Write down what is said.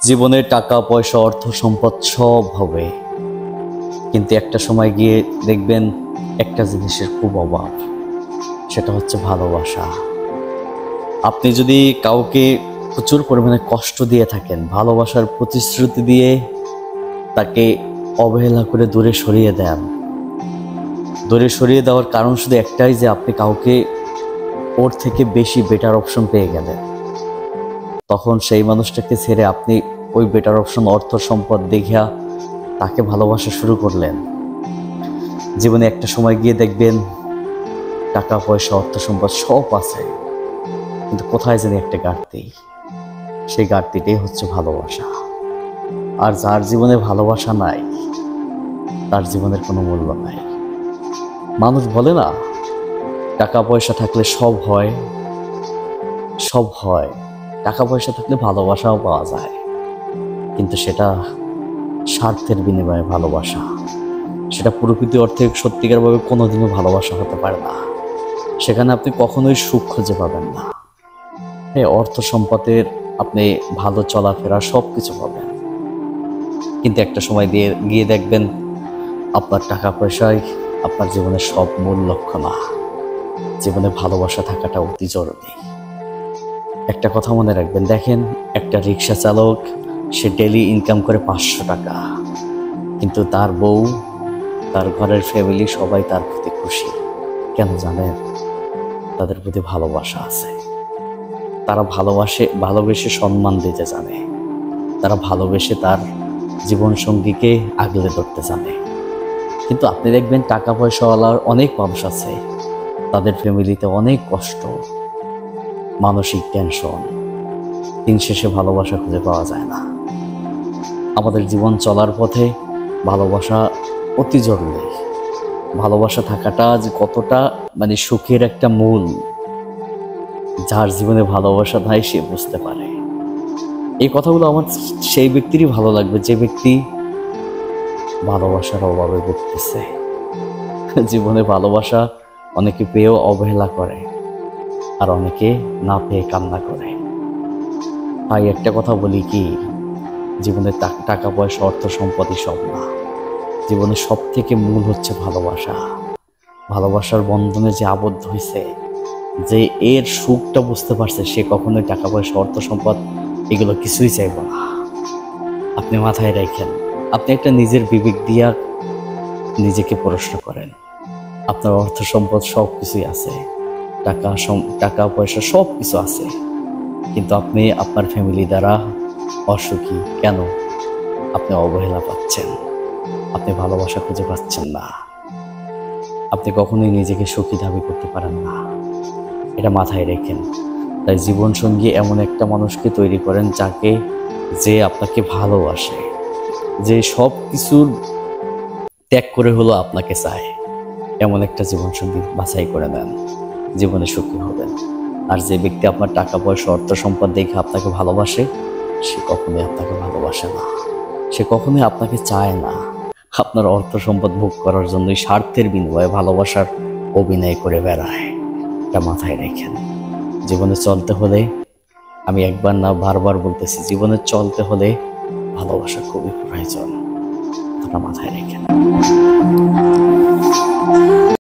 জীবনে টাকা পয়সা অর্থ সম্পদ সব হবে, কিন্তু একটা সময় গিয়ে দেখবেন একটা জিনিসের খুব অভাব, সেটা হচ্ছে ভালোবাসা। আপনি যদি কাউকে প্রচুর পরিমাণে কষ্ট দিয়ে থাকেন, ভালোবাসার প্রতিশ্রুতি দিয়ে তাকে অবহেলা করে দূরে সরিয়ে দেন, দূরে সরিয়ে দেওয়ার কারণ শুধু একটাই যে আপনি কাউকে ওর থেকে বেশি বেটার অপশন পেয়ে গেলেন, তখন সেই মানুষটাকে ছেড়ে আপনি ওই বেটার অপশন অর্থ সম্পদ দেখিয়া তাকে ভালোবাসা শুরু করলেন। জীবনে একটা সময় গিয়ে দেখবেন টাকা পয়সা অর্থ সম্পদ সব আছে, কিন্তু কোথায় জানি একটা ঘাটতি, সেই ঘাটতিটাই হচ্ছে ভালোবাসা। আর যার জীবনে ভালোবাসা নাই, তার জীবনের কোনো মূল্য নাই। মানুষ বলে না, টাকা পয়সা থাকলে সব হয়, সব হয়। টাকা পয়সা থাকলে ভালোবাসাও পাওয়া যায়, কিন্তু সেটা স্বার্থের বিনিময়ে ভালোবাসা, সেটা প্রকৃতি অর্থে সত্যিকারভাবে কোনোদিনও ভালোবাসা হতে পারে না। সেখানে আপনি কখনোই সুখ খুঁজে পাবেন না। হ্যাঁ, অর্থ সম্পদের আপনি ভালো চলাফেরা সব কিছু পাবেন, কিন্তু একটা সময় গিয়ে দেখবেন আপনার টাকা পয়সায় আপনার জীবনের সব মূল লক্ষ্য না। জীবনে ভালোবাসা থাকাটা অতি জরুরি। একটা কথা মনে রাখবেন, দেখেন একটা রিক্সা চালক, সে ডেলি ইনকাম করে 500 টাকা, কিন্তু তার বউ, তার ঘরের ফ্যামিলি সবাই তার প্রতি খুশি। কেন জানেন? তাদের প্রতি ভালোবাসা আছে। তারা ভালোবেসে সম্মান দিতে জানে, তারা ভালোবেসে তার জীবন সঙ্গীকে আগলে ধরতে জানে। কিন্তু আপনি দেখবেন টাকা পয়সাওয়ালার অনেক মানুষ আছে, তাদের ফ্যামিলিতে অনেক কষ্ট, মানসিক টেনশন, দিন শেষে ভালোবাসা খুঁজে পাওয়া যায় না। আমাদের জীবন চলার পথে ভালোবাসা অতি জরুরি। ভালোবাসা থাকাটা যে কতটা সুখের একটা মূল, যার জীবনে ভালোবাসা নাই সে বুঝতে পারে। এই কথাগুলো আমার সেই ব্যক্তিরই ভালো লাগবে, যে ব্যক্তি ভালোবাসার অভাবে ভুগতেছে। জীবনে ভালোবাসা অনেকে পেয়েও অবহেলা করে, আর অনেকে না পেয়ে কান্না করে। তাই একটা কথা বলি কি, জীবনে টাকা পয়সা অর্থ সম্পদই সব না। জীবনে সব থেকে মূল হচ্ছে ভালোবাসা। ভালোবাসার বন্ধনে যে আবদ্ধ হয়েছে, যে এর সুখটা বুঝতে পারছে, সে কখনোই টাকা পয়সা অর্থ সম্পদ এগুলো কিছুই চাইব না। আপনি মাথায় রাখেন, আপনি একটা নিজের বিবেক দিয়া নিজেকে প্রশ্ন করেন। আপনার অর্থ সম্পদ সব কিছুই আছে, টাকা পয়সা সব কিছু আছে, কিন্তু আপনি আপনার ফ্যামিলি দ্বারা অসুখী কেন? আপনি অবহেলা পাচ্ছেন, আপনি ভালোবাসা খুঁজে পাচ্ছেন না, আপনি কখনোই নিজেকে সুখী দাবি করতে পারেন না। এটা মাথায় রেখেন। তাই জীবনসঙ্গী এমন একটা মানুষকে তৈরি করেন যে আপনাকে ভালোবাসে, যে সব কিছুর ত্যাগ করে হলো আপনাকে চায়। এমন একটা জীবনসঙ্গী বাছাই করে নেন, জীবনে সুখী হবেন। আর যে ব্যক্তি আপনার টাকা পয়সা অর্থ সম্পদ দেখে আপনাকে ভালোবাসে, সে কখনোই আপনাকে ভালোবাসে না, সে কখনোই আপনাকে চায় না। আপনার অর্থ সম্পদ ভোগ করার জন্যই স্বার্থের বিনিময়ে ভালোবাসার অভিনয় করে বেড়ায়। এটা মাথায় রেখেন। জীবনে চলতে হলে, আমি একবার না বারবার বলতেছি, জীবনে চলতে হলে ভালোবাসা খুবই প্রয়োজন। এটা মাথায় রেখেন।